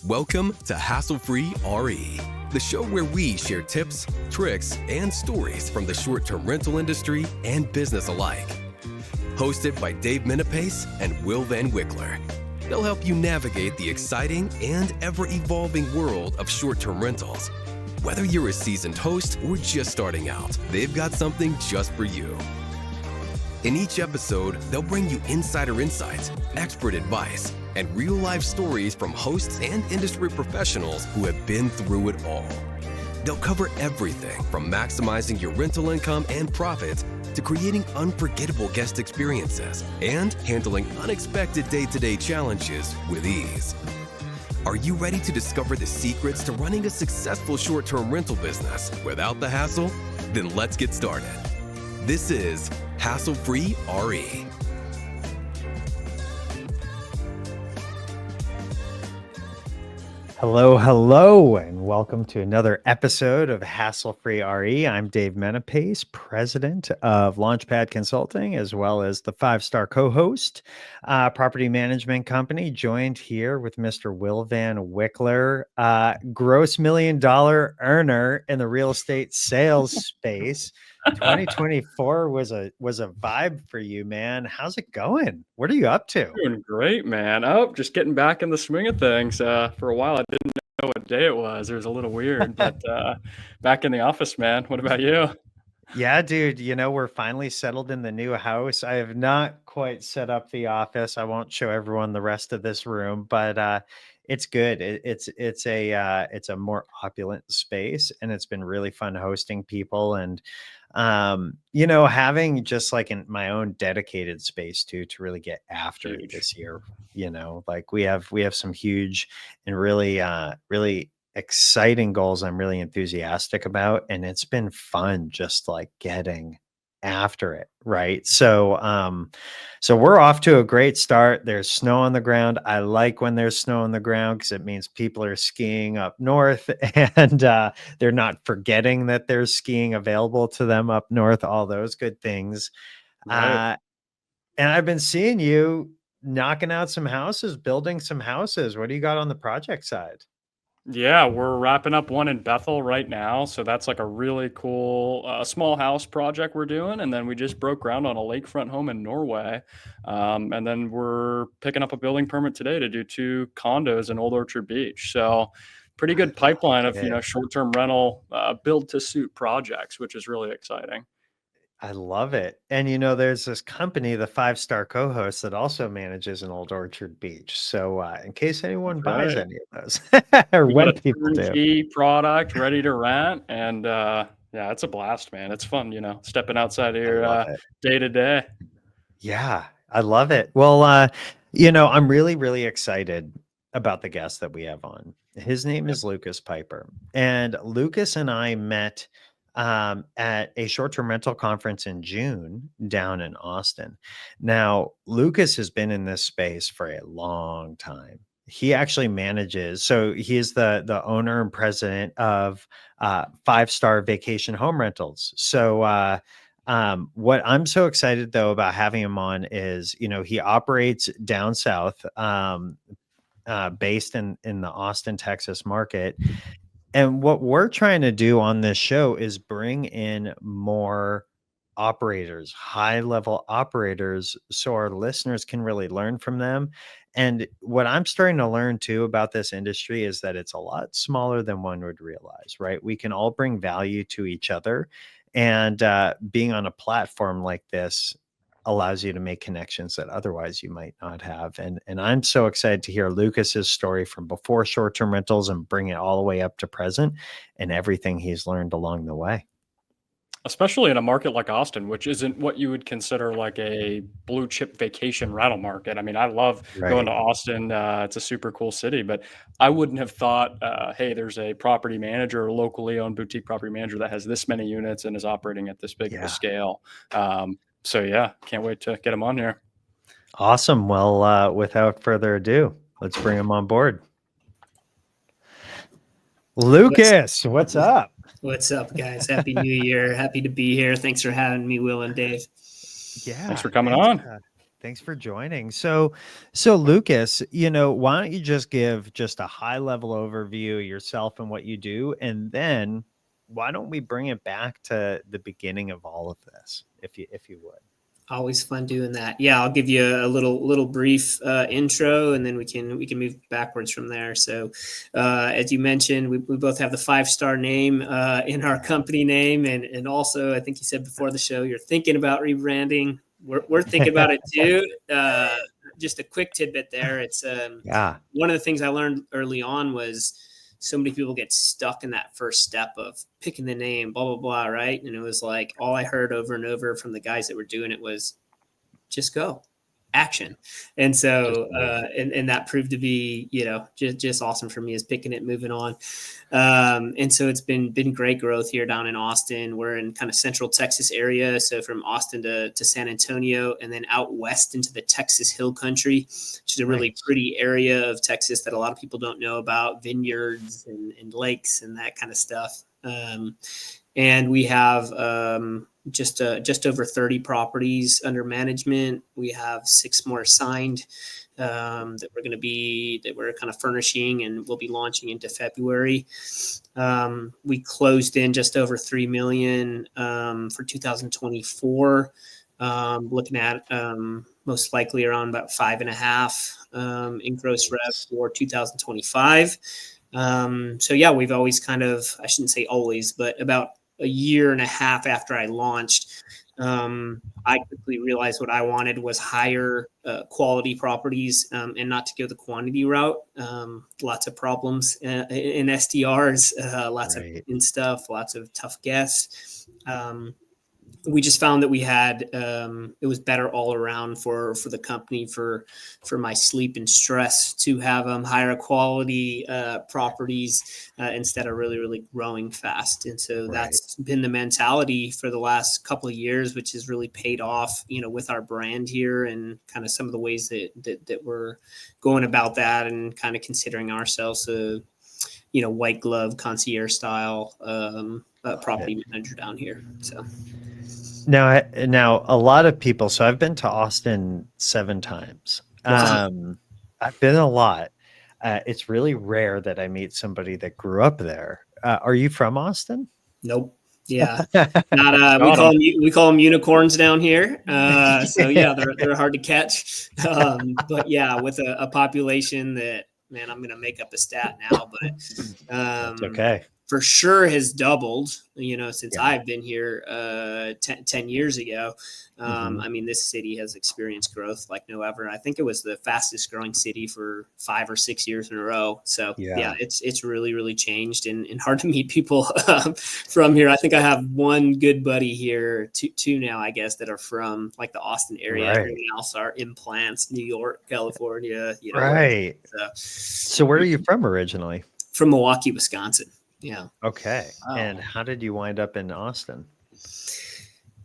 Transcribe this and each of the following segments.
Welcome to Hassle-Free RE, the show where we share tips, tricks, and stories from the short-term rental industry and business alike. Hosted by Dave Menapace and Will Van Wickler. They'll help you navigate the exciting and ever-evolving world of short-term rentals. Whether you're a seasoned host or just starting out, they've got something just for you. In each episode, they'll bring you insider insights, expert advice, and real-life stories from hosts and industry professionals who have been through it all. They'll cover everything from maximizing your rental income and profits to creating unforgettable guest experiences and handling unexpected day-to-day challenges with ease. Are you ready to discover the secrets to running a successful short-term rental business without the hassle? Then let's get started. This is Hassle-Free RE. Hello, and welcome to another episode of Hassle-Free RE. I'm Dave Menapace, president of Launchpad Consulting, as well as the 5-star co-host, property management company, joined here with Mr. Will Van Wickler, gross $1 million earner in the real estate sales space. 2024 was a vibe for you, man. How's it going? What are you up to? Doing great, man. Oh, just getting back in the swing of things. For a while, I didn't know what day it was. It was a little weird, but back in the office, man. What about you? Yeah, dude, we're finally settled in the new house. I have not quite set up the office. I won't show everyone the rest of this room, but it's good. It's a more opulent space, and it's been really fun hosting people and having just like in my own dedicated space to really get after it this year. Like we have some huge and really exciting goals I'm really enthusiastic about, and it's been fun just like getting after it, right? So we're off to a great start. There's snow on the ground. I like when there's snow on the ground because it means people are skiing up north and they're not forgetting that there's skiing available to them up north, all those good things. Right. And I've been seeing you knocking out some houses, building some houses. What do you got on the project side? Yeah, we're wrapping up one in Bethel right now. So that's like a really cool small house project we're doing. And then we just broke ground on a lakefront home in Norway. And then we're picking up a building permit today to do 2 condos in Old Orchard Beach. So pretty good pipeline of, short-term rental build to suit projects, which is really exciting. I love it. And there's this company, the 5-star co-host, that also manages an Old Orchard Beach. So in case anyone buys any of those, or We when got a people do, turnkey product ready to rent, and yeah, it's a blast, man. It's fun, stepping outside of your day to day. Yeah, I love it. Well, I'm really, really excited about the guest that we have on. His name is Lucas Piper, and Lucas and I met at a short-term rental conference in June down in Austin. Now, Lucas has been in this space for a long time. He actually manages, so he is the owner and president of 5-star vacation home rentals. So what I'm so excited though about having him on is, he operates down south, based in the Austin, Texas market. And what we're trying to do on this show is bring in more operators, high-level operators, so our listeners can really learn from them. And what I'm starting to learn too about this industry is that it's a lot smaller than one would realize, right? We can all bring value to each other. And being on a platform like this allows you to make connections that otherwise you might not have. And I'm so excited to hear Lucas's story from before short-term rentals and bring it all the way up to present and everything he's learned along the way. Especially in a market like Austin, which isn't what you would consider like a blue chip vacation rental market. I mean, I love going to Austin. It's a super cool city, but I wouldn't have thought, hey, there's a property manager, a locally owned boutique property manager that has this many units and is operating at this big of a scale. So yeah, can't wait to get him on here. Awesome. Well, without further ado, let's bring him on board. Lucas, what's up? What's up, guys? Happy New Year. Happy to be here. Thanks for having me, Will and Dave. Yeah. Thanks for coming on. Thanks for joining. So Lucas, why don't you just give just a high level overview of yourself and what you do, and then why don't we bring it back to the beginning of all of this, if you would. Always fun doing that. Yeah, I'll give you a little brief intro, and then we can move backwards from there. So, as you mentioned, we both have the 5-star name in our company name, and also I think you said before the show you're thinking about rebranding. We're thinking about it too. Just a quick tidbit there. It's one of the things I learned early on was so many people get stuck in that first step of picking the name, blah, blah, blah. Right. And it was like, all I heard over and over from the guys that were doing it was just go, action. And so, and that proved to be, just awesome for me, is picking it, moving on. And so it's been great growth here down in Austin. We're in kind of central Texas area. So from Austin to San Antonio, and then out west into the Texas Hill Country, which is a really pretty area of Texas that a lot of people don't know about, vineyards and lakes and that kind of stuff. And we have just over 30 properties under management. We have 6 more signed that we're kind of furnishing and we'll be launching into February. We closed in just over $3 million for 2024. Looking at most likely around about 5.5 in gross rev for 2025. So yeah, we've always kind of, I shouldn't say always, but about a year and a half after I launched, I quickly realized what I wanted was higher quality properties and not to go the quantity route. Lots of problems in STRs, lots of stuff, lots of tough guests. We just found that we had it was better all around for the company, for my sleep and stress, to have higher quality properties instead of really growing fast. And so that's been the mentality for the last couple of years, which has really paid off, with our brand here and kind of some of the ways that we're going about that, and kind of considering ourselves a white glove concierge style property manager down here. So. Now, a lot of people. So I've been to Austin 7 times. Wow. I've been a lot. It's really rare that I meet somebody that grew up there. Are you from Austin? Nope. Yeah. Not. We call them unicorns down here. So yeah, they're hard to catch. But yeah, with a population that, man, I'm going to make up a stat now, but That's okay. For sure has doubled, since I've been here 10 years ago. I mean, this city has experienced growth like no other. I think it was the fastest growing city for 5 or 6 years in a row. So yeah, it's really changed and hard to meet people from here. I think I have one good buddy here, two now, I guess, that are from like the Austin area. Everyone else are implants, New York, California. Right. So where are you from originally? From Milwaukee, Wisconsin. Yeah. Okay. Wow. And how did you wind up in Austin?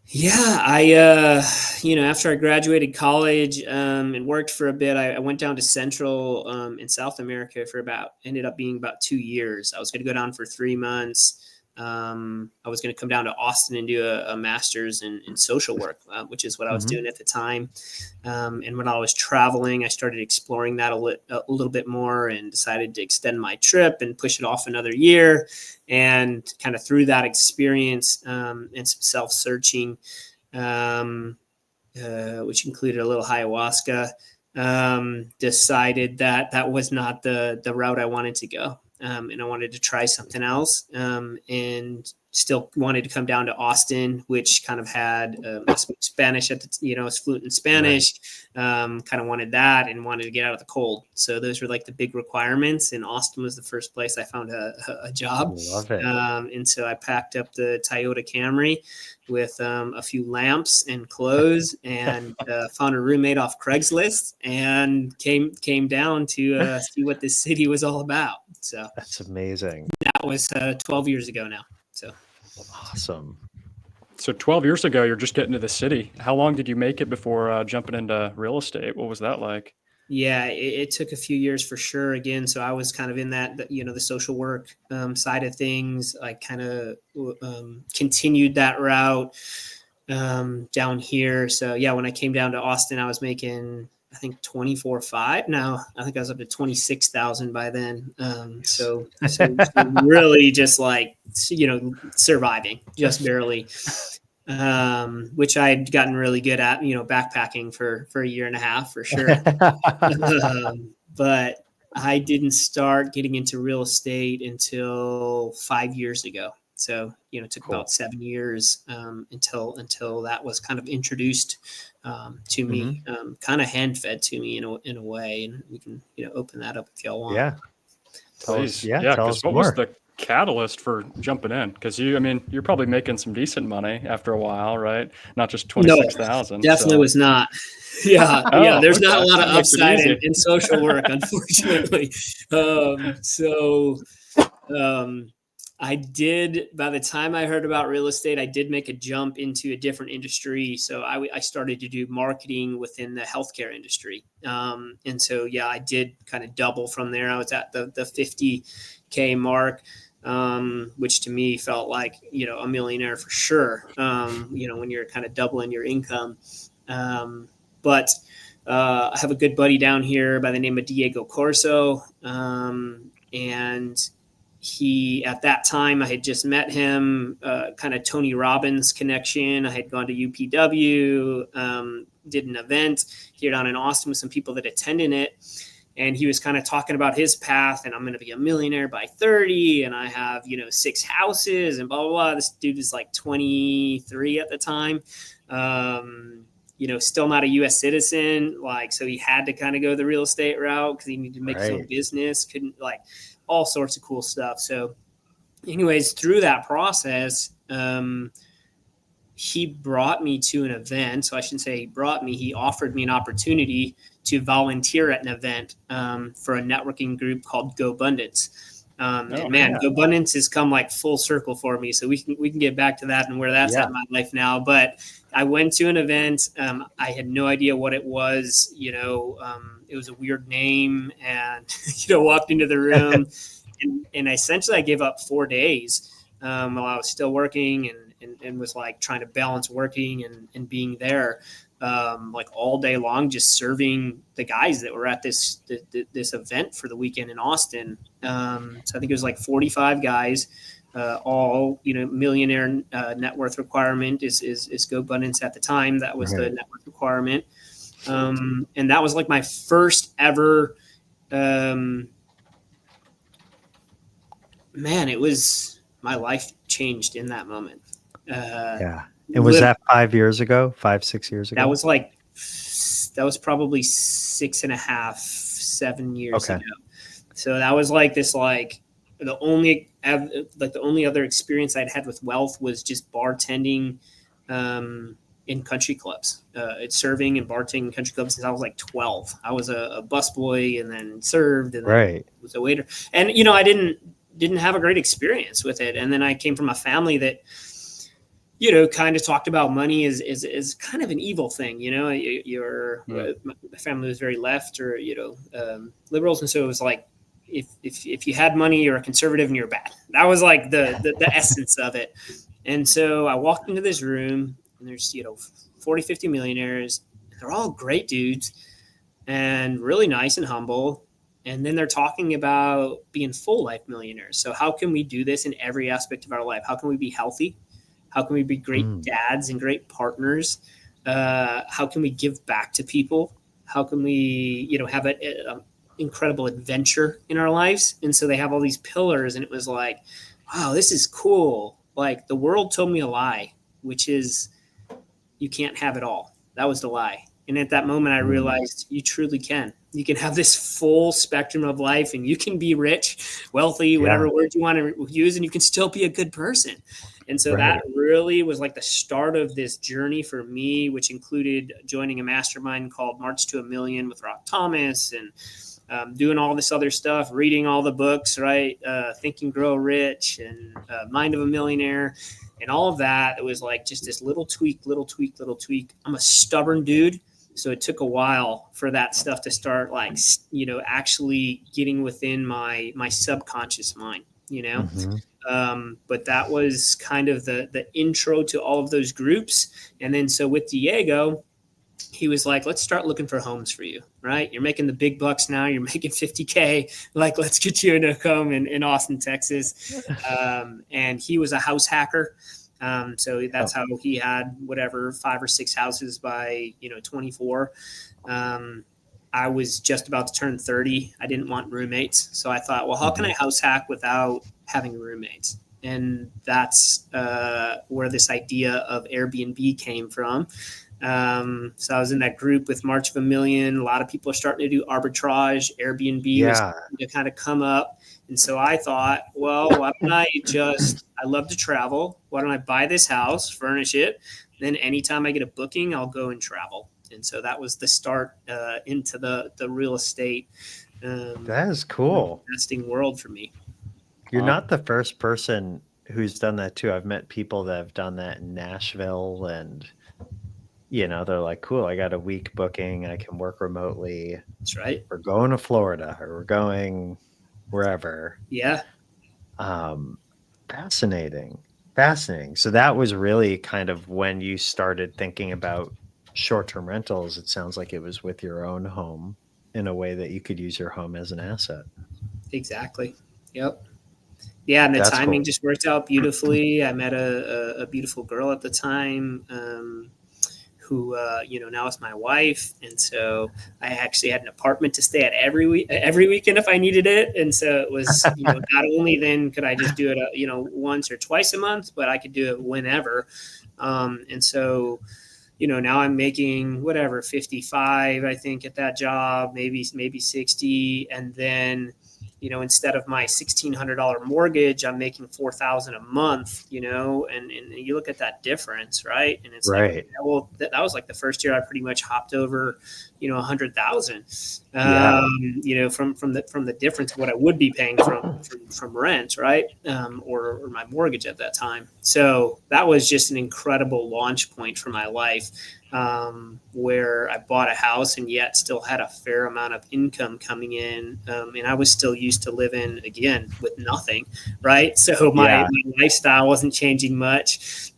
Yeah, I, after I graduated college and worked for a bit, I went down to Central in South America ended up being about 2 years. I was going to go down for 3 months. I was going to come down to Austin and do a master's in social work, which is what I was doing at the time. And when I was traveling, I started exploring that a little bit more and decided to extend my trip and push it off another year. And kind of through that experience and some self-searching, which included a little ayahuasca, decided that was not the route I wanted to go. And I wanted to try something else, and still wanted to come down to Austin, which kind of had I speak Spanish at the, I was fluent in Spanish, kind of wanted that and wanted to get out of the cold. So those were like the big requirements. And Austin was the first place I found a job. Love it. And so I packed up the Toyota Camry with a few lamps and clothes and found a roommate off Craigslist and came down to see what this city was all about. So that's amazing. That was 12 years ago now. So awesome. So 12 years ago, you're just getting to the city. How long did you make it before jumping into real estate? What was that like? Yeah, it took a few years for sure. Again, so I was kind of in that, the social work side of things. I kind of continued that route. down here. So yeah, when I came down to Austin, I was making, I think 24.5. Now I think I was up to 26,000 by then. So really just like, surviving just barely, which I'd gotten really good at, backpacking for a year and a half for sure. But I didn't start getting into real estate until 5 years ago. So, it took about 7 years until that was kind of introduced to me, kind of hand fed to me in a way. And we can, open that up if y'all want. Yeah. Please. Tell us what more. was the catalyst for jumping in? Because you're probably making some decent money after a while, right? Not just 26,000. No, definitely was not. Yeah. There's not a lot of upside in social work, unfortunately. I did, by the time I heard about real estate, I did make a jump into a different industry. So I started to do marketing within the healthcare industry. And so, I did kind of double from there. I was at the 50K mark, which to me felt like, a millionaire for sure. When you're kind of doubling your income. But I have a good buddy down here by the name of Diego Corso. And he, at that time, I had just met him, kind of Tony Robbins connection. I had gone to UPW, did an event here down in Austin with some people that attended it. And he was kind of talking about his path, and I'm going to be a millionaire by 30. And I have, 6 houses and blah, blah, blah. This dude is like 23 at the time. Still not a U.S. citizen. So he had to kind of go the real estate route because he needed to make his own business. Couldn't all sorts of cool stuff. So anyways, through that process, he brought me to an event. So I shouldn't say he brought me, he offered me an opportunity to volunteer at an event for a networking group called GoBundance. GoBundance has come full circle for me. So we can get back to that and where that's at in my life now. But I went to an event. I had no idea what it was. It was a weird name, and walked into the room, and essentially I gave up 4 days while I was still working and was trying to balance working and being there all day long, just serving the guys that were at this event for the weekend in Austin. So I think it was 45 guys, all, millionaire net worth requirement is GoBundance at the time. That was the net worth requirement. And that was my first ever, it was, my life changed in that moment. And was that 5 years ago, 6 years ago? That was that was probably 6.5, 7 years ago. So that was the only other experience I'd had with wealth was just bartending, in country clubs. It's serving and bartending in country clubs since I was 12. I was a busboy and then served and then was a waiter. And I didn't have a great experience with it. And then I came from a family that kind of talked about money is kind of an evil thing. My family was very left or liberals, and so it was if you had money, you're a conservative and you're bad. That was the essence of it. And so I walked into this room, and there's 40, 50 millionaires. They're all great dudes and really nice and humble. And then they're talking about being full life millionaires. So how can we do this in every aspect of our life? How can we be healthy? How can we be great dads and great partners? How can we give back to people? How can we, have an incredible adventure in our lives? And so they have all these pillars, and it was wow, this is cool. The world told me a lie, which is you can't have it all. That was the lie. And at that moment, I realized you truly can. You can have this full spectrum of life, and you can be rich, wealthy, whatever word you want to use, and you can still be a good person. And so that really was the start of this journey for me, which included joining a mastermind called March to a Million with Rock Thomas, and doing all this other stuff, reading all the books, Think and Grow Rich and Mind of a Millionaire. And all of that, it was just this little tweak. I'm a stubborn dude. So it took a while for that stuff to start actually getting within my subconscious mind. Mhm. But that was kind of the intro to all of those groups. And then so with Diego, he was like, let's start looking for homes for you, right? You're making the big bucks now. You're making 50K. Like, let's get you into a home in Austin, Texas. And he was a house hacker. So that's how he had whatever 5 or 6 houses by 24. I was just about to turn 30. I didn't want roommates. So I thought, well, how can I house hack without having roommates? And that's where this idea of Airbnb came from. So I was in that group with March of a Million. A lot of people are starting to do arbitrage. Airbnb was starting to kind of come up. And so I thought, well, why don't I love to travel. Why don't I buy this house, furnish it? Then anytime I get a booking, I'll go and travel. And so that was the start into the real estate. That is cool. Investing world for me. You're not the first person who's done that too. I've met people that have done that in Nashville, and they're like, cool, I got a week booking. I can work remotely. That's right. We're going to Florida, or we're going wherever. Yeah. Fascinating. So that was really kind of when you started thinking about short-term rentals. It sounds like it was with your own home, in a way that you could use your home as an asset. Exactly. Yep. Yeah, and the timing just worked out beautifully. I met a beautiful girl at the time, who now is my wife, and so I actually had an apartment to stay at every weekend if I needed it. And so it was not only then could I just do it once or twice a month, but I could do it whenever. And so now I'm making whatever 55, I think, at that job, maybe 60, and then instead of my $1,600 mortgage, I'm making $4,000 a month, and you look at that difference, right? And it's right. Like, well, that was like the first year I pretty much hopped over, 100,000, from the difference of what I would be paying from rent, right? Or my mortgage at that time. So that was just an incredible launch point for my life. Where I bought a house and yet still had a fair amount of income coming in. And I was still used to living, again, with nothing, right? So my lifestyle wasn't changing much.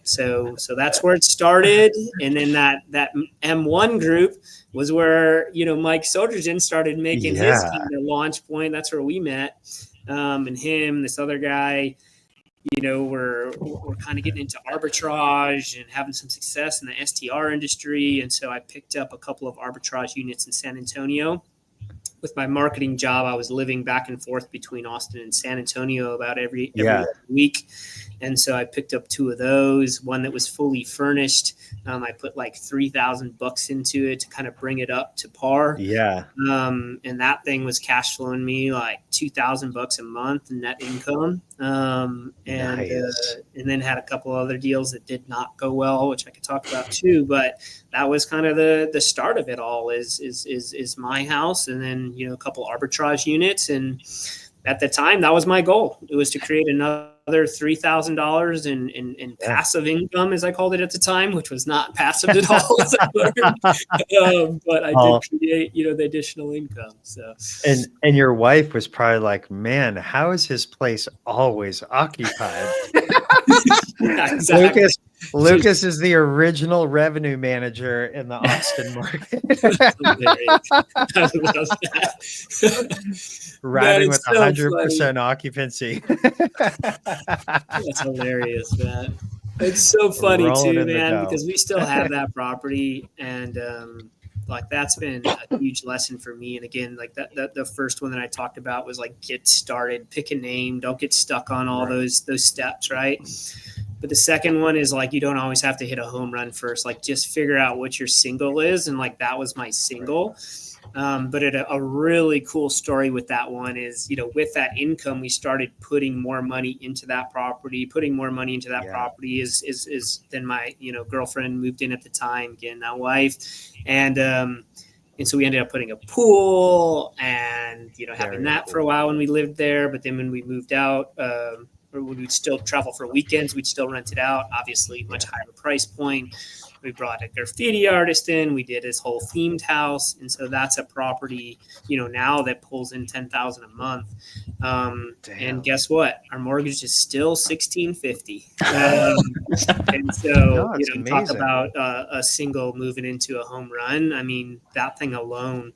So that's where it started. And then that M1 group was where, Mike Sodergen started making his kind of launch point. That's where we met. And him, this other guy, we're kind of getting into arbitrage and having some success in the STR industry. And so I picked up a couple of arbitrage units in San Antonio. With my marketing job, I was living back and forth between Austin and San Antonio about every week. And so I picked up 2 of those, one that was fully furnished. I put like $3,000 into it to kind of bring it up to par. Yeah. And that thing was cash flowing me like $2,000 a month in net income. And then had a couple other deals that did not go well, which I could talk about too. But that was kind of the start of it all is my house, and then, a couple arbitrage units. And at the time, that was my goal. It was to create another $3,000 in passive income, as I called it at the time, which was not passive at all, as I learned. But I did create, the additional income. So, and your wife was probably like, man, how is his place always occupied? Yeah, exactly. Lucas is the original revenue manager in the Austin market. Riding with 100% occupancy. That's hilarious, man. It's so funny too, man, because we still have that property, and that's been a huge lesson for me. And again, like that the first one that I talked about was like, get started, pick a name, don't get stuck on all those steps, right? But the second one is like, you don't always have to hit a home run first. Like, just figure out what your single is. And like, that was my single. But a really cool story with that one is, with that income, we started putting more money into that property. Putting more money into that property is then my, girlfriend moved in at the time, again, now wife. And so we ended up putting a pool and, having that for a while when we lived there. But then when we moved out, or when we'd still travel for weekends, we'd still rent it out, obviously much higher price point. We brought a graffiti artist in. We did his whole themed house, and so that's a property, now that pulls in $10,000 a month. And guess what? Our mortgage is still $1,650. And so, No, it's talk amazing. about a single moving into a home run. I mean, that thing alone,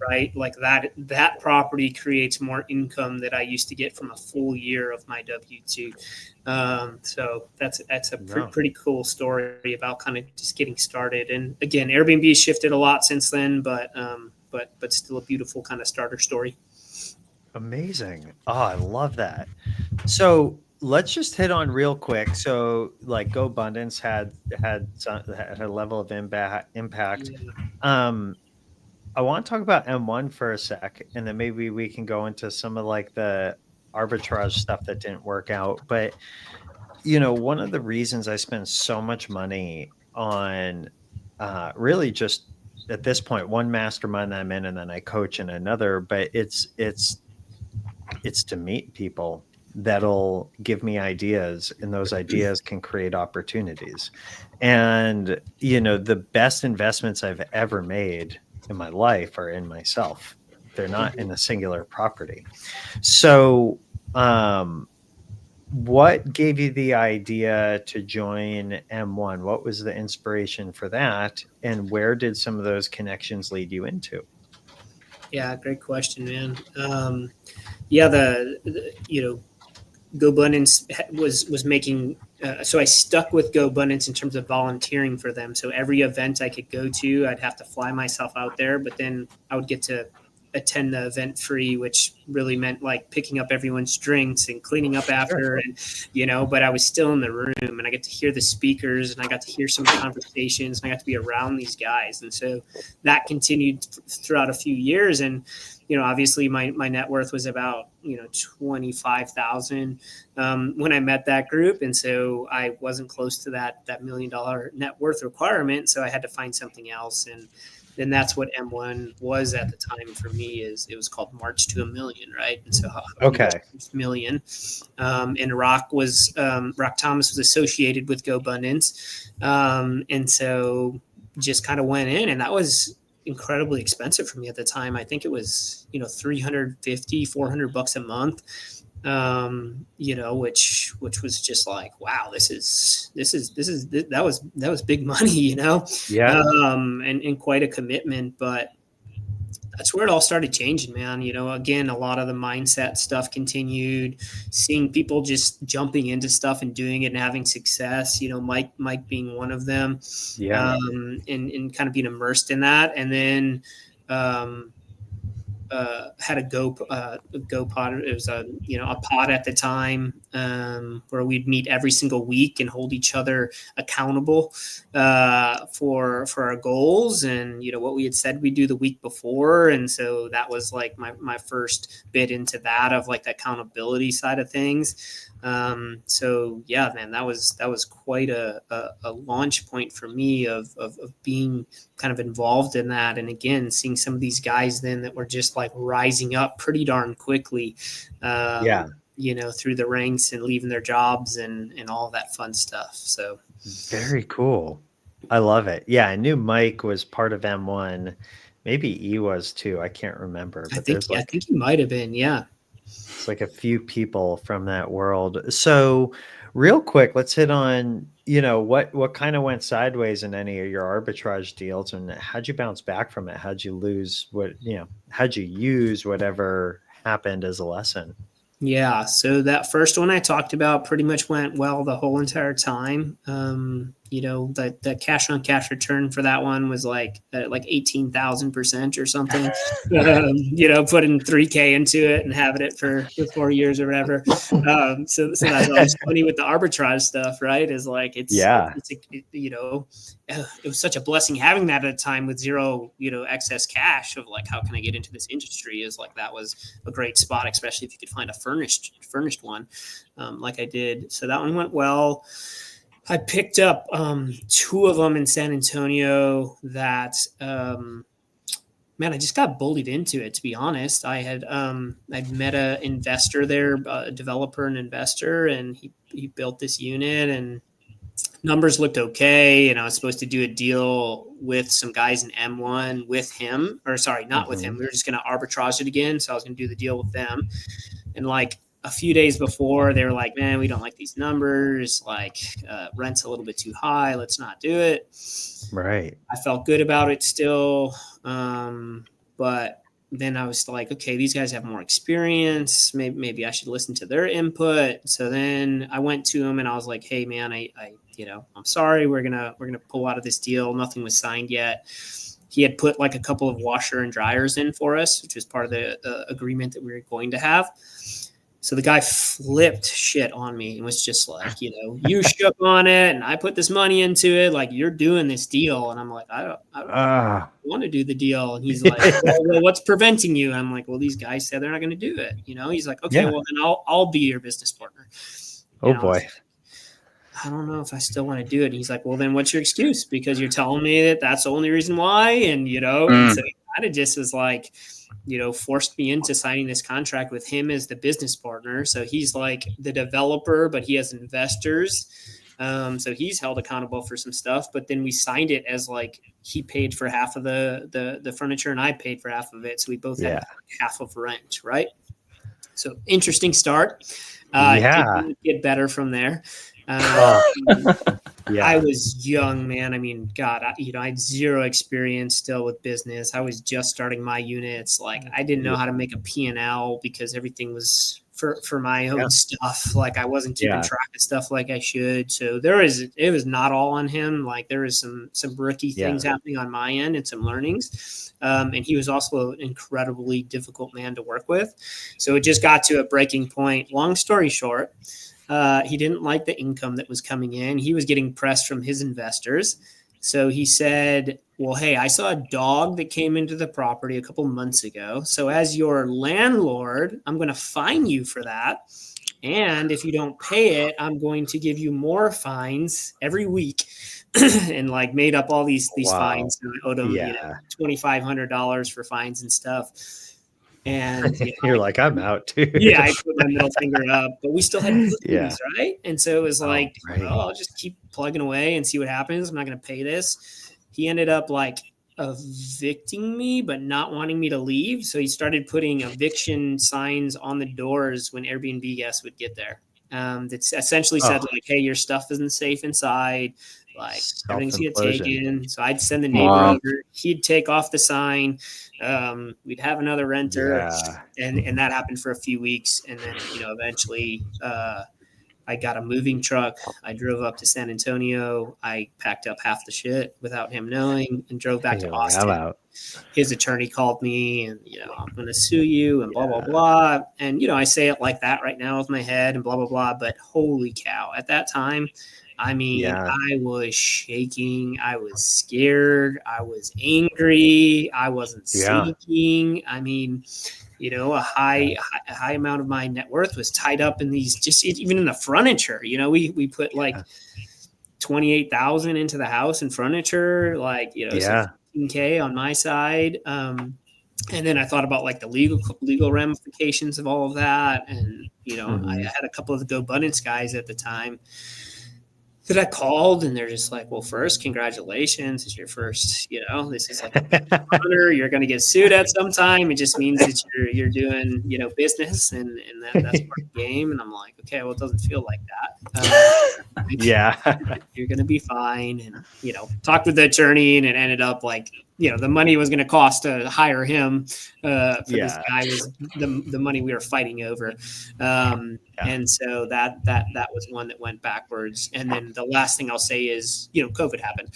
right? Like that property creates more income that I used to get from a full year of my W-2. So that's a pretty cool story about kind of just getting started. And again, Airbnb shifted a lot since then, but still a beautiful kind of starter story. Amazing. Oh, I love that. So let's just hit on real quick. So like GoBundance had a level of impact. Yeah. I want to talk about M1 for a sec, and then maybe we can go into some of like the arbitrage stuff that didn't work out. But one of the reasons I spend so much money on really just at this point one mastermind that I'm in, and then I coach in another, but it's to meet people that'll give me ideas, and those ideas can create opportunities. And the best investments I've ever made in my life are in myself. They're not in a singular property. So what gave you the idea to join M1? What was the inspiration for that, and where did some of those connections lead you into? Yeah, great question, man. GoBundance was making. So I stuck with GoBundance in terms of volunteering for them. So every event I could go to, I'd have to fly myself out there, but then I would get to attend the event free, which really meant like picking up everyone's drinks and cleaning up after, and but I was still in the room, and I get to hear the speakers, and I got to hear some conversations, and I got to be around these guys. And so that continued throughout a few years. And obviously my net worth was about 25,000 when I met that group, and so I wasn't close to that $1 million net worth requirement. So I had to find something else, and then that's what M1 was at the time for me. Is it was called March to $1 Million, right? And so million, and Rock Thomas was associated with GoBundance, and so just kind of went in, and that was incredibly expensive for me at the time. I think it was $350, $400 a month, which was just like, wow, that was big money, Yeah. And quite a commitment. But that's where it all started changing, man. Again, a lot of the mindset stuff continued, seeing people just jumping into stuff and doing it and having success, Mike being one of them, and kind of being immersed in that. And then, had a Go pod. It was a pod at the time, where we'd meet every single week and hold each other accountable for our goals and what we had said we'd do the week before. And so that was like my first bit into that, of like the accountability side of things. So yeah, man, that was quite a launch point for me of being kind of involved in that. And again, seeing some of these guys then that were just like rising up pretty darn quickly, through the ranks and leaving their jobs and all that fun stuff. So very cool. I love it. Yeah. I knew Mike was part of M1. Maybe E was too. I can't remember, but I think he might've been. Yeah. It's like a few people from that world. So real quick, let's hit on, what kind of went sideways in any of your arbitrage deals, and how'd you bounce back from it? How'd you how'd you use whatever happened as a lesson? Yeah. So that first one I talked about pretty much went well the whole entire time. The cash on cash return for that one was like 18,000% or something. Putting $3,000 into it and having it for 4 years or whatever. So that's always funny with the arbitrage stuff, right? Is like it was such a blessing having that at a time with zero excess cash, of like, how can I get into this industry? Is like, that was a great spot, especially if you could find a furnished one, like I did. So that one went well. I picked up 2 of them in San Antonio that, man, I just got bullied into it, to be honest. I'd met an investor there, a developer and investor, and he built this unit, and numbers looked okay, and I was supposed to do a deal with some guys in M1 with him, or sorry, not with him. We were just going to arbitrage it again. So I was going to do the deal with them. And like a few days before, they were like, man, we don't like these numbers. Like rent's a little bit too high. Let's not do it. Right. I felt good about it still. But then I was like, okay, these guys have more experience. Maybe I should listen to their input. So then I went to him and I was like, hey man, I'm sorry. We're going to pull out of this deal. Nothing was signed yet. He had put like a couple of washer and dryers in for us, which was part of the agreement that we were going to have. So the guy flipped shit on me and was just like, you shook on it and I put this money into it. Like, you're doing this deal. And I'm like, I don't want to do the deal. And he's like, well, what's preventing you? And I'm like, well, these guys said they're not going to do it. He's like, okay, well then I'll be your business partner. Oh boy. I don't know if I still want to do it. And he's like, well, then what's your excuse? Because you're telling me that that's the only reason why. And, and so he kind of just was like, forced me into signing this contract with him as the business partner. So he's like the developer, but he has investors. So he's held accountable for some stuff, but then we signed it as like he paid for half of the furniture and I paid for half of it. So we both had half of rent, right? So interesting start. Didn't get better from there. I was young, man. I mean, God, I had zero experience still with business. I was just starting my units. Like, I didn't know how to make a P&L because everything was for my own stuff. Like, I wasn't keeping track of stuff like I should. So it was not all on him. Like, there was some rookie things happening on my end and some learnings. And he was also an incredibly difficult man to work with. So it just got to a breaking point. Long story short, he didn't like the income that was coming in. He was getting pressed from his investors. So he said, well, hey, I saw a dog that came into the property a couple months ago. So as your landlord, I'm going to fine you for that. And if you don't pay it, I'm going to give you more fines every week. And like made up all these fines. And I owed him $2,500 for fines and stuff. And you're like, I'm out too. I put my middle finger up, but we still had bookings, right? And so it was like, I'll just keep plugging away and see what happens. I'm not going to pay this. He ended up like evicting me, but not wanting me to leave. So he started putting eviction signs on the doors when Airbnb guests would get there. That essentially said like, hey, your stuff isn't safe inside. Like everything's get taken. So I'd send the neighbor over. He'd take off the sign. We'd have another renter, and that happened for a few weeks. And then, eventually I got a moving truck. I drove up to San Antonio. I packed up half the shit without him knowing and drove back to Austin. His attorney called me and, I'm going to sue you and blah, blah, blah. And, I say it like that right now with my head and blah, blah, blah. But holy cow, at that time, I mean, I was shaking. I was scared. I was angry. I wasn't sleeping. I mean, a high amount of my net worth was tied up in these, just even in the furniture. We put like 28,000 into the house and furniture, like, so $15K on my side. And then I thought about like the legal ramifications of all of that. And, I had a couple of the GoBundance guys at the time that I called, and they're just like, well, first, congratulations. It's your first, this is like an honor. You're going to get sued at some time. It just means that you're doing, business and that's part of the game. And I'm like, okay, well, it doesn't feel like that. You're going to be fine. And, talked with the attorney, and it ended up like, the money was going to cost to hire him for this guy was the money we were fighting over. And so that was one that went backwards. And then the last thing I'll say is, COVID happened.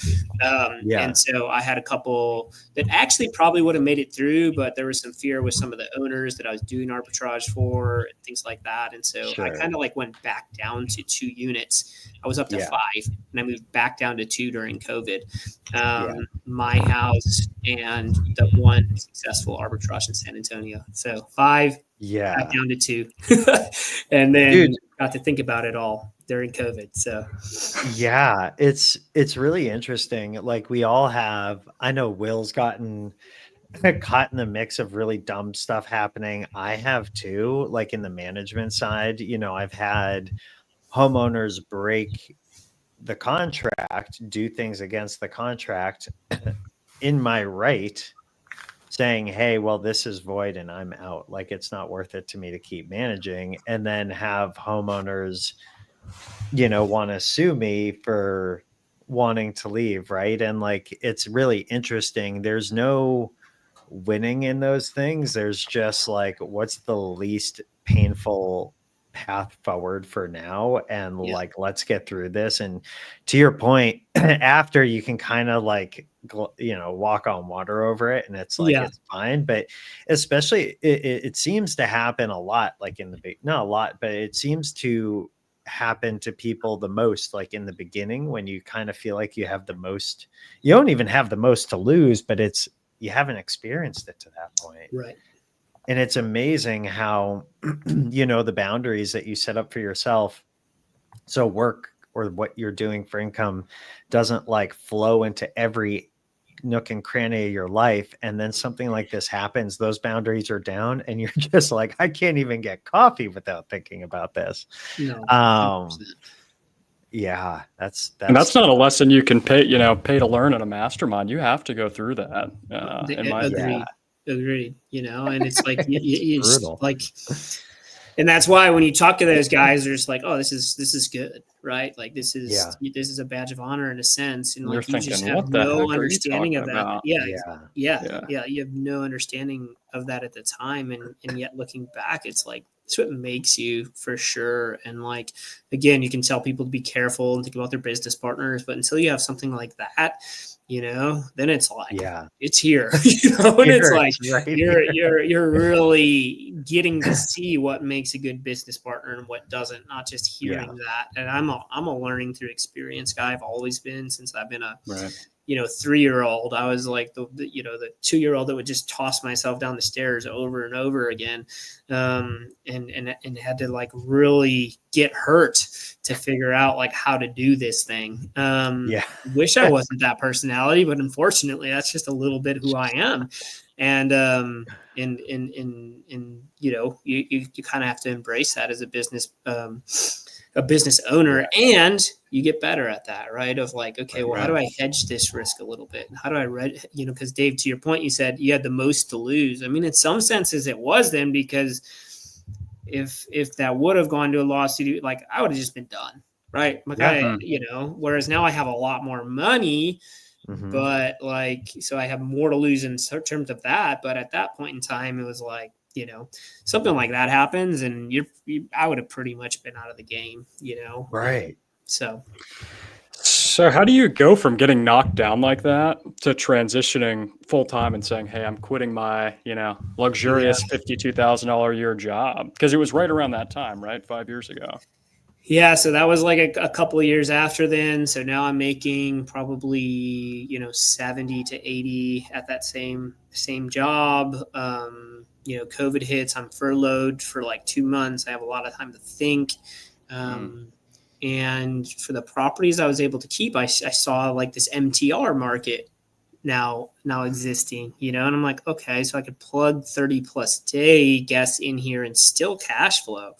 And so I had a couple that actually probably would have made it through, but there was some fear with some of the owners that I was doing arbitrage for and things like that. And so I kind of like went back down to 2 units. I was up to 5 and I moved back down to 2 during COVID. My house and the one successful arbitrage in San Antonio. So 5, back down to 2. And then got to think about it all during COVID. So it's really interesting. Like we all have, I know Will's gotten caught in the mix of really dumb stuff happening. I have too, like in the management side, I've had homeowners break the contract, do things against the contract in my right, saying, hey, well, this is void and I'm out. Like, it's not worth it to me to keep managing. And then have homeowners, want to sue me for wanting to leave. Right. And like, it's really interesting. There's no winning in those things. There's just like, what's the least painful path forward for now? And like, let's get through this. And to your point, after, you can kind of like, walk on water over it, and it's like, it's fine. But especially it seems to happen a lot, like in the not a lot, but it seems to happen to people the most, like in the beginning, when you kind of feel like you have the most, you don't even have the most to lose, but you haven't experienced it to that point. Right. And it's amazing how, the boundaries that you set up for yourself, so work or what you're doing for income doesn't like flow into every nook and cranny of your life. And then something like this happens, those boundaries are down, and you're just like, I can't even get coffee without thinking about this. No, yeah, that's not a lesson you can pay to learn in a mastermind. You have to go through that. Agreed. And it's like, it's brutal. like, and that's why when you talk to those guys, they're just like, oh, this is good. Right. Like this is a badge of honor in a sense. And like, you just have no understanding of that. Yeah. You have no understanding of that at the time. And yet looking back, it's like, it's what makes you, for sure. And like, again, you can tell people to be careful and think about their business partners, but until you have something like that, then it's like, it's here, and it's like, you're really getting to see what makes a good business partner and what doesn't, not just hearing that. And I'm a learning through experience guy. I've always been, since I've been a 3-year-old. I was like the 2-year-old that would just toss myself down the stairs over and over again. And had to like really get hurt to figure out like how to do this thing. Wish I wasn't that personality, but unfortunately that's just a little bit who I am. And you kind of have to embrace that as a business owner, and you get better at that, right? Of like, okay, well, how do I hedge this risk a little bit? How do I because Dave, to your point, you said you had the most to lose. I mean, in some senses it was then, because if that would have gone to a lawsuit, like I would have just been done. Right. Like whereas now I have a lot more money, but like, so I have more to lose in terms of that. But at that point in time, it was like, something like that happens and I would have pretty much been out of the game, Right. So how do you go from getting knocked down like that to transitioning full time and saying, hey, I'm quitting my, luxurious $52,000 a year job? Because it was right around that time, right? 5 years ago. Yeah. So that was like a couple of years after then. So now I'm making probably, 70 to 80 at that same job. COVID hits, I'm furloughed for like 2 months. I have a lot of time to think. And for the properties I was able to keep, I saw like this MTR market now existing, and I'm like, okay, so I could plug 30 plus day guests in here and still cash flow.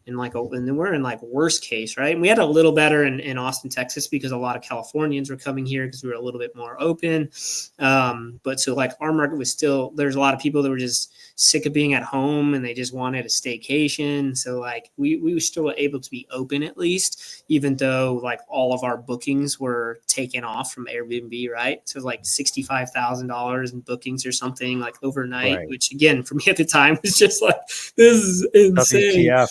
And then we're in like worst case, right? And we had a little better in Austin, Texas, because a lot of Californians were coming here because we were a little bit more open. But so like our market was still, there's a lot of people that were just sick of being at home and they just wanted a staycation. So like we were still able to be open at least, even though like all of our bookings were taken off from Airbnb, right? So like $65,000 in bookings or something like overnight, which again, for me at the time was just like, this is insane. WTF.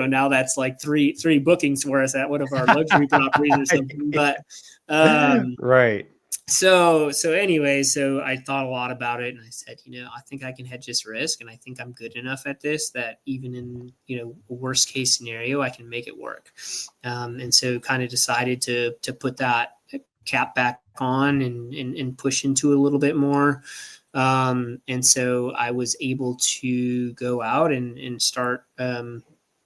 Now that's like three bookings for us at one of our luxury properties or something. But right. So anyway, so I thought a lot about it and I said, I think I can hedge this risk and I think I'm good enough at this that even in, a worst case scenario, I can make it work. And so kind of decided to put that cap back on and push into a little bit more. And so I was able to go out and start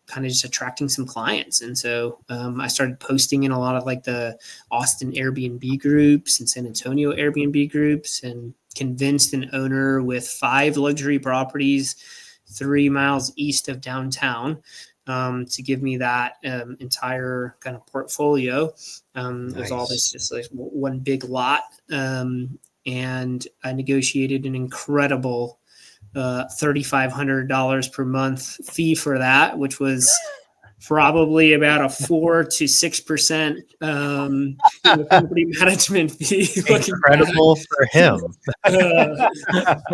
kind of just attracting some clients. And so I started posting in a lot of like the Austin Airbnb groups and San Antonio Airbnb groups, and convinced an owner with 5 luxury properties, 3 miles east of downtown, to give me that entire kind of portfolio. It was all this just like one big lot. And I negotiated an incredible $3,500 per month fee for that, which was probably about a 4 to 6% property management fee. Incredible for him.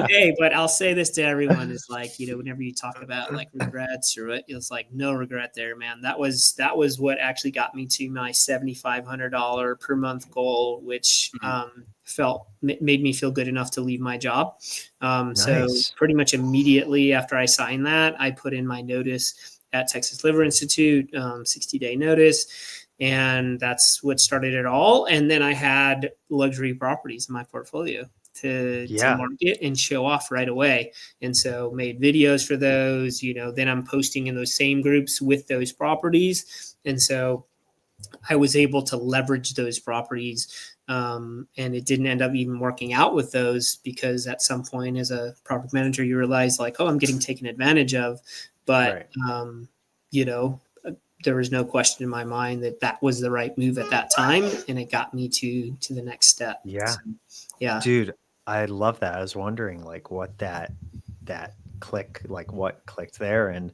Hey, but I'll say this to everyone is like, whenever you talk about like regrets or what, it's like no regret there, man. That was what actually got me to my $7,500 per month goal, which made me feel good enough to leave my job. So pretty much immediately after I signed that, I put in my notice at Texas Liver Institute, 60-day notice. And that's what started it all. And then I had luxury properties in my portfolio to market and show off right away. And so made videos for those, then I'm posting in those same groups with those properties. And so I was able to leverage those properties. And it didn't end up even working out with those because at some point as a property manager, you realize like, oh, I'm getting taken advantage of. But, there was no question in my mind that was the right move at that time. And it got me to the next step. Yeah. So, yeah. Dude, I love that. I was wondering like what that click, like what clicked there. And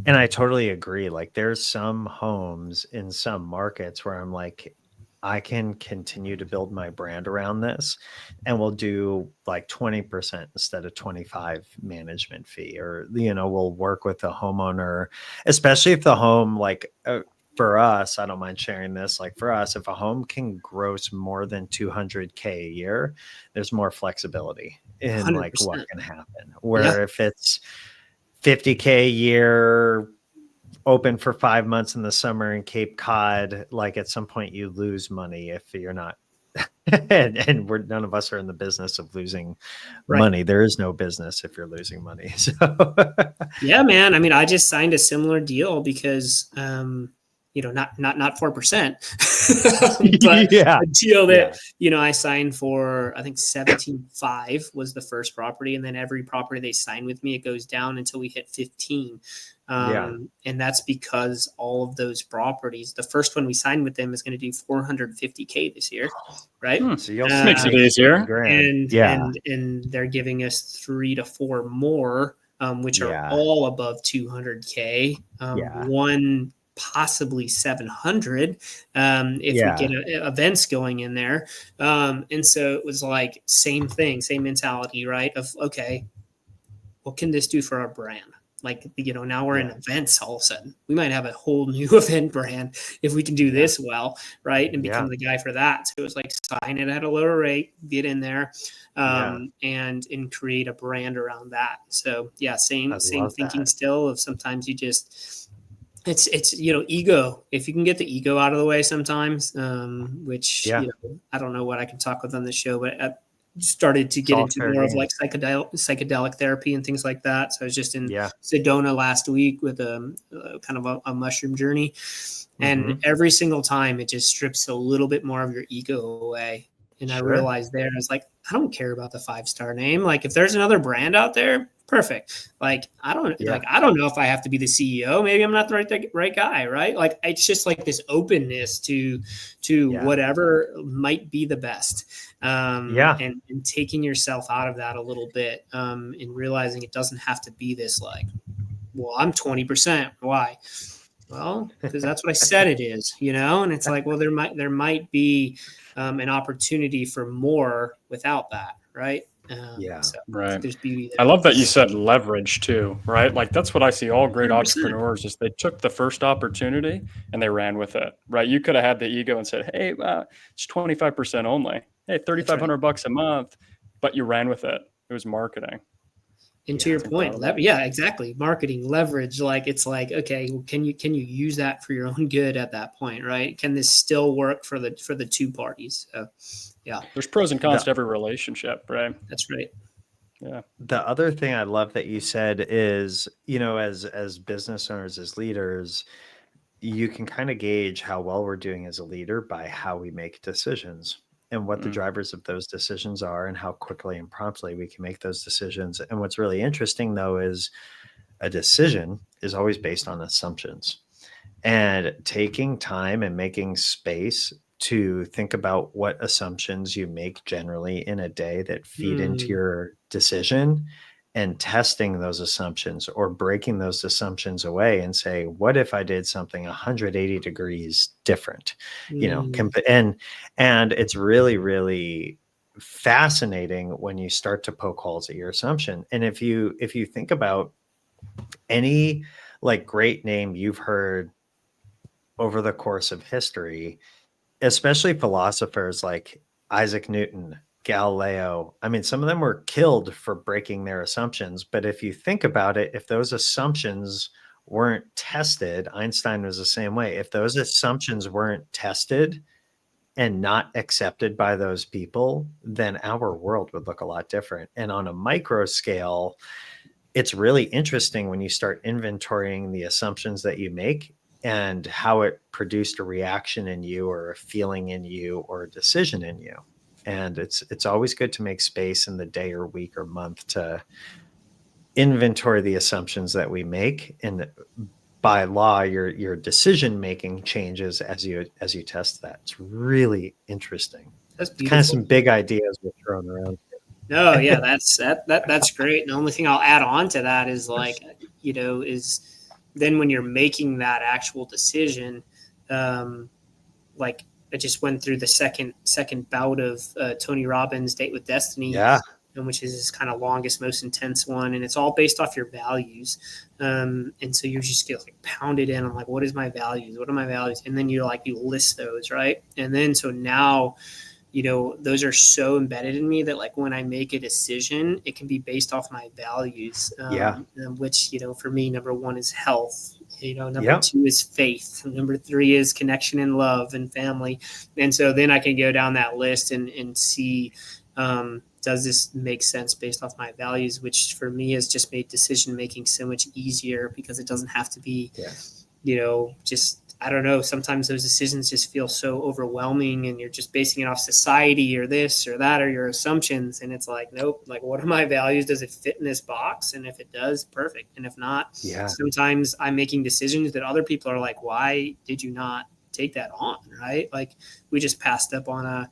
I totally agree. Like there's some homes in some markets where I'm like, I can continue to build my brand around this and we'll do like 20% instead of 25 management fee, or, we'll work with the homeowner, especially if the home, like for us, I don't mind sharing this. Like for us, if a home can gross more than 200K a year, there's more flexibility in 100%. Like what can happen. Where if it's 50K a year, open for 5 months in the summer in Cape Cod, like at some point you lose money if you're not, and none of us are in the business of losing money. There is no business if you're losing money. So yeah, man. I mean, I just signed a similar deal because, not 4%, but a deal that, I signed for, I think 17.5 was the first property. And then every property they sign with me, it goes down until we hit 15. And that's because all of those properties, the first one we signed with them is going to do 450K this year. Right. So makes it easier. And they're giving us 3 to 4 more, which are all above 200K. One possibly 700 if we get events going in there. And so it was like same thing, same mentality, right? Of, okay, what can this do for our brand? Like, now we're in events all of a sudden. We might have a whole new event brand if we can do this well, right? And become the guy for that. So it was like sign it at a lower rate, get in there, and create a brand around that. So same thinking still of sometimes you just it's ego. If you can get the ego out of the way sometimes, which I don't know what I can talk with on the show, but started to get into more of like psychedelic therapy and things like that. So I was just in Sedona last week with a kind of a mushroom journey, and every single time it just strips a little bit more of your ego away. And I realized there, I was like, I don't care about the 5-star name. Like if there's another brand out there, perfect. Like I don't know if I have to be the CEO. Maybe I'm not the right guy, right? Like it's just like this openness to whatever might be the best. And taking yourself out of that a little bit, and realizing it doesn't have to be this like, well, I'm 20%. Why? Well, because that's what I said it is, and it's like, well, there might be an opportunity for more without that. Right. Right. There's beauty there. I love that you said leverage too, right? Like that's what I see all great 100%. Entrepreneurs is they took the first opportunity and they ran with it, right? You could have had the ego and said, hey, it's 25% only. Hey, $3,500 a month, but you ran with it. It was marketing. And to your point, exactly. Marketing leverage. Like it's like, okay, well, can you use that for your own good at that point, right? Can this still work for the two parties? So, there's pros and cons to every relationship, right? That's right. Yeah. The other thing I love that you said is, as business owners, as leaders, you can kind of gauge how well we're doing as a leader by how we make decisions. and what the drivers of those decisions are and how quickly and promptly we can make those decisions. And what's really interesting, though, is a decision is always based on assumptions, and taking time and making space to think about what assumptions you make generally in a day that feed into your decision, and testing those assumptions or breaking those assumptions away and say, what if I did something 180 degrees different? And it's really, really fascinating when you start to poke holes at your assumption. And if you think about any like great name you've heard over the course of history, especially philosophers like Isaac Newton, Galileo. I mean, some of them were killed for breaking their assumptions. But if you think about it, if those assumptions weren't tested, Einstein was the same way. If those assumptions weren't tested and not accepted by those people, then our world would look a lot different. And on a micro scale, it's really interesting when you start inventorying the assumptions that you make and how it produced a reaction in you or a feeling in you or a decision in you. And it's always good to make space in the day or week or month to inventory the assumptions that we make. And by law, your decision making changes as you test that. It's really interesting. That's beautiful. Kind of some big ideas we're throwing around. No, yeah, that's great. And the only thing I'll add on to that is like, is then when you're making that actual decision, like I just went through the second bout of Tony Robbins' Date with Destiny, which is his kind of longest, most intense one, and it's all based off your values. And so you just get like pounded in. I'm like, what is my values? What are my values? And then you list those, right? And then so now, those are so embedded in me that like when I make a decision, it can be based off my values. Which for me, number one is health. Number two is faith. Number three is connection and love and family. And so then I can go down that list and see, does this make sense based off my values, which for me has just made decision-making so much easier because it doesn't have to be, just, I don't know, sometimes those decisions just feel so overwhelming and you're just basing it off society or this or that or your assumptions. And it's like, nope, like what are my values? Does it fit in this box? And if it does, perfect. And if not, sometimes I'm making decisions that other people are like, why did you not take that on? Right. Like we just passed up on a,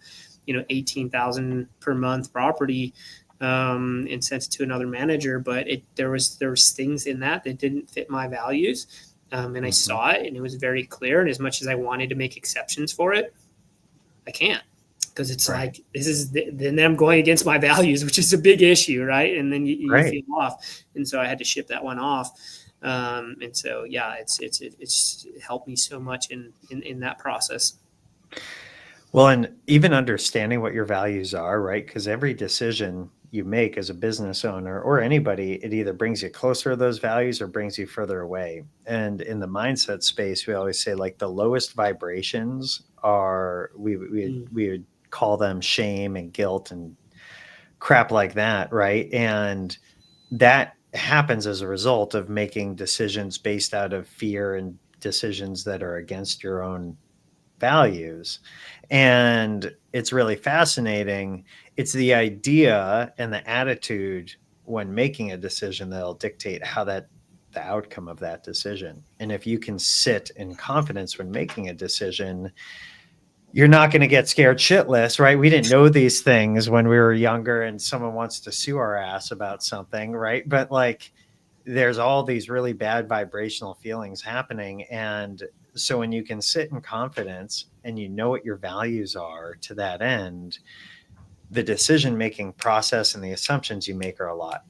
$18,000 per month property and sent it to another manager, but there was things in that didn't fit my values. And I saw it and it was very clear. And as much as I wanted to make exceptions for it, I can't, because it's like, then I'm going against my values, which is a big issue. Right. And then you feel off. And so I had to ship that one off. And so, it's helped me so much in that process. Well, and even understanding what your values are, right? Because every decision you make as a business owner or anybody, it either brings you closer to those values or brings you further away. And in the mindset space, we always say like the lowest vibrations are, we would call them shame and guilt and crap like that, right? And that happens as a result of making decisions based out of fear and decisions that are against your own values. And it's really fascinating. It's the idea and the attitude when making a decision that'll dictate how the outcome of that decision. And if you can sit in confidence when making a decision, you're not going to get scared shitless, right? We didn't know these things when we were younger and someone wants to sue our ass about something, right? But like there's all these really bad vibrational feelings happening. And so when you can sit in confidence and you know what your values are to that end, the decision-making process and the assumptions you make are a lot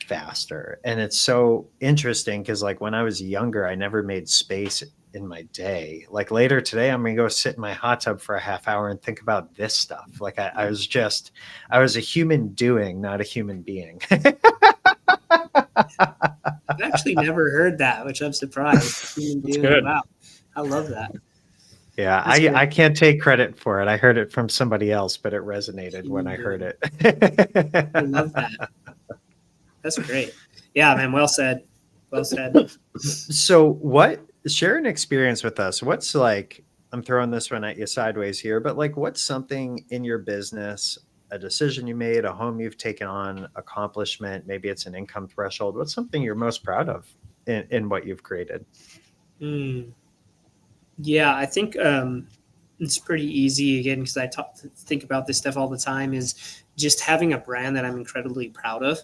faster. And it's so interesting because like when I was younger, I never made space in my day. Like later today, I'm going to go sit in my hot tub for a half hour and think about this stuff. Like I was a human doing, not a human being. I've actually never heard that, which I'm surprised. That's good. Wow. I love that. Yeah, I can't take credit for it. I heard it from somebody else, but it resonated when I heard it. I love that. That's great. Yeah, man. Well said. Well said. So share an experience with us. What's like I'm throwing this one at you sideways here, but like, what's something in your business, a decision you made, a home you've taken on, accomplishment, maybe it's an income threshold. What's something you're most proud of in what you've created? Yeah, I think it's pretty easy again because think about this stuff all the time. Is just having a brand that I'm incredibly proud of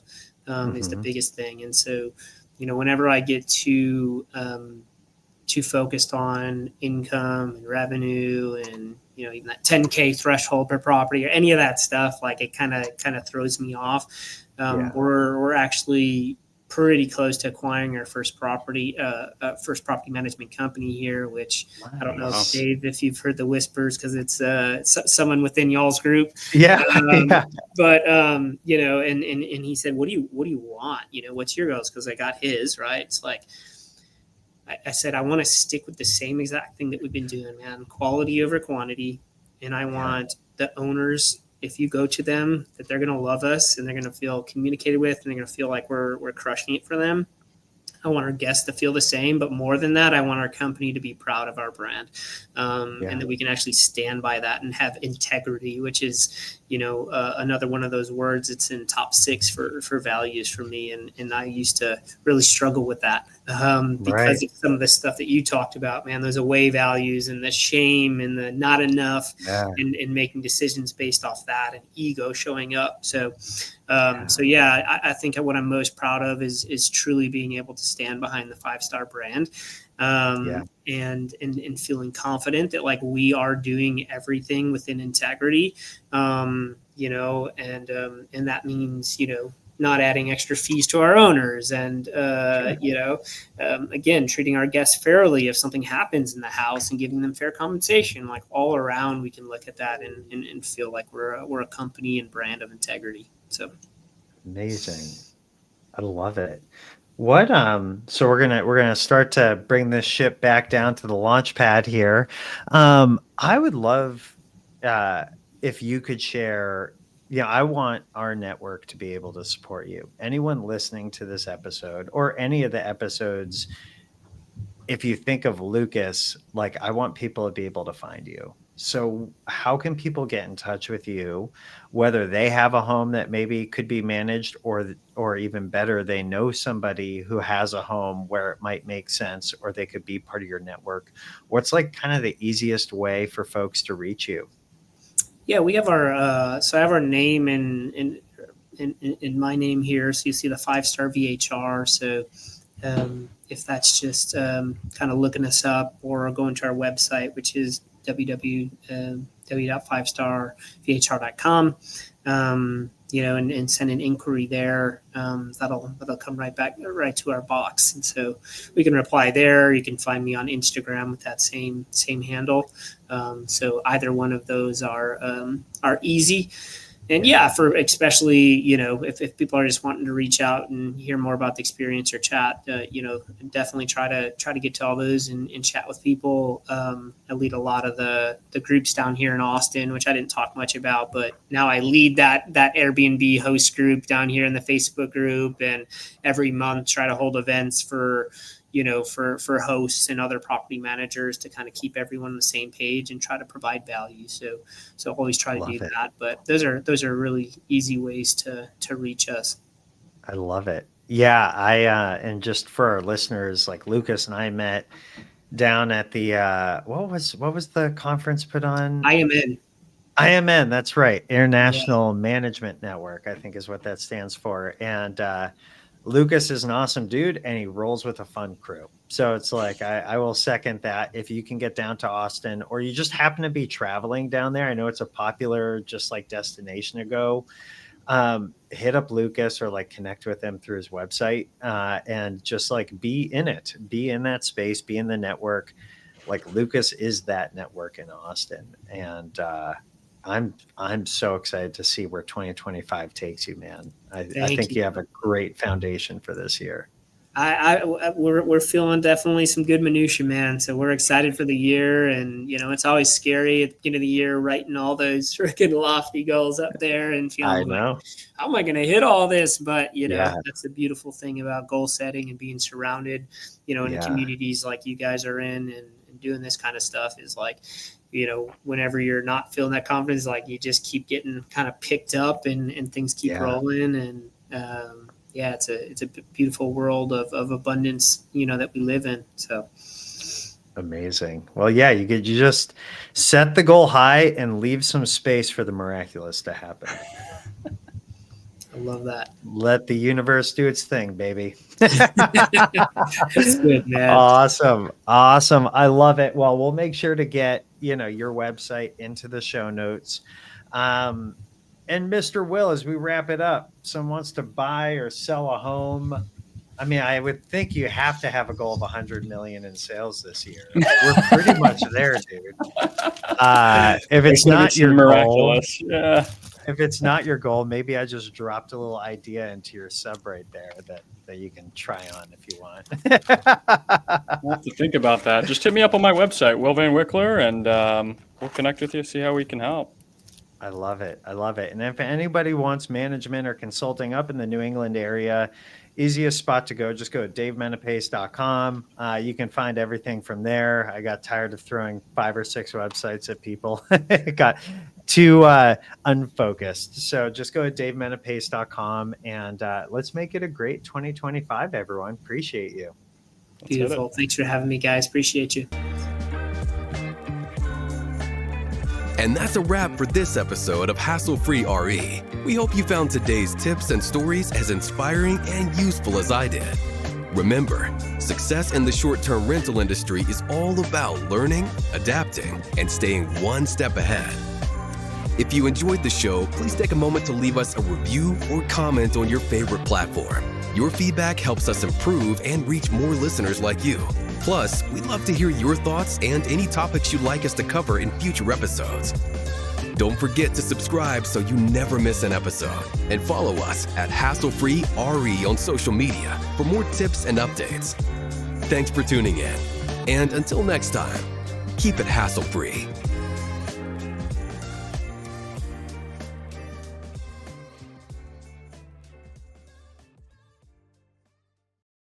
is the biggest thing. And so, whenever I get too focused on income and revenue and even that 10K threshold per property or any of that stuff, like it kind of throws me off. We're actually pretty close to acquiring our first property management company here, which I don't know, Dave, if you've heard the whispers, because it's someone within y'all's group. Yeah. But and he said, what do you want? What's your goals? Because I got his, right? It's like, I said, I want to stick with the same exact thing that we've been doing, man. Quality over quantity. And I want the owners, if you go to them, that they're going to love us and they're going to feel communicated with and they're going to feel like we're crushing it for them. I want our guests to feel the same, but more than that, I want our company to be proud of our brand, and that we can actually stand by that and have integrity, which is, another one of those words. It's in top 6 for values for me, and I used to really struggle with that because of some of the stuff that you talked about, man. Those away values and the shame and the not enough, and making decisions based off that and ego showing up. So. I think what I'm most proud of is truly being able to stand behind the 5-star brand, and feeling confident that like we are doing everything within integrity, and that means, not adding extra fees to our owners and, again, treating our guests fairly if something happens in the house and giving them fair compensation. Like all around, we can look at that and feel like we're a company and brand of integrity. So amazing. I love it. What so we're gonna start to bring this ship back down to the launch pad here. I would love if you could share, I want our network to be able to support you. Anyone listening to this episode or any of the episodes, if you think of Lucas, like I want people to be able to find you. So how can people get in touch with you, whether they have a home that maybe could be managed or even better, they know somebody who has a home where it might make sense or they could be part of your network? What's like kind of the easiest way for folks to reach you? Yeah, we have I have our name in my name here. So you see the 5-star VHR. So if that's just kind of looking us up or going to our website, which is www.5starvhr.com, and send an inquiry there. That'll come right to our box. And so we can reply there. You can find me on Instagram with that same handle. So either one of those are easy. And for especially, if people are just wanting to reach out and hear more about the experience or chat, definitely try to get to all those and chat with people. I lead a lot of the groups down here in Austin, which I didn't talk much about, but now I lead that Airbnb host group down here in the Facebook group, and every month try to hold events for hosts and other property managers to kind of keep everyone on the same page and try to provide value. So always try to do that. But those are really easy ways to reach us. I love it. Yeah. And just for our listeners, like Lucas and I met down at the, what was the conference put on? IMN. That's right. International Management Network, I think is what that stands for. And, Lucas is an awesome dude and he rolls with a fun crew. So it's like, I will second that. If you can get down to Austin or you just happen to be traveling down there, I know it's a popular just like destination to go, hit up Lucas or like connect with him through his website, and just like be in that space, be in the network. Like Lucas is that network in Austin. And, I'm so excited to see where 2025 takes you, man. I think you have a great foundation for this year. We're feeling definitely some good minutia, man. So we're excited for the year, and it's always scary at the beginning of the year, writing all those freaking lofty goals up there, and feeling like, how am I going to hit all this? But that's the beautiful thing about goal setting and being surrounded, in communities like you guys are in, and doing this kind of stuff is like, whenever you're not feeling that confidence, like you just keep getting kind of picked up, and things keep rolling, and it's a beautiful world of abundance, that we live in. So amazing. Well, you just set the goal high and leave some space for the miraculous to happen. I love that. Let the universe do its thing, baby. That's good, man. Awesome. I love it. Well, we'll make sure to get, your website into the show notes. And Mr. Will, as we wrap it up, someone wants to buy or sell a home. I mean, I would think you have to have a goal of 100 million in sales this year. We're pretty much there, dude. If it's not your miraculous goal, if it's not your goal, maybe I just dropped a little idea into your sub right there that you can try on if you want. I'll have to think about that. Just hit me up on my website, Will Van Wickler, and we'll connect with you, see how we can help. I love it. And if anybody wants management or consulting up in the New England area, easiest spot to go, just go to davemenapace.com. You can find everything from there. I got tired of throwing 5 or 6 websites at people. It got too unfocused. So just go to davemenapace.com, and let's make it a great 2025, everyone. Appreciate you. Beautiful. Thanks for having me, guys. Appreciate you. And that's a wrap for this episode of Hassle-Free RE. We hope you found today's tips and stories as inspiring and useful as I did. Remember, success in the short-term rental industry is all about learning, adapting, and staying one step ahead. If you enjoyed the show, please take a moment to leave us a review or comment on your favorite platform. Your feedback helps us improve and reach more listeners like you. Plus, we'd love to hear your thoughts and any topics you'd like us to cover in future episodes. Don't forget to subscribe so you never miss an episode. And follow us at Hassle-Free RE on social media for more tips and updates. Thanks for tuning in. And until next time, keep it hassle-free.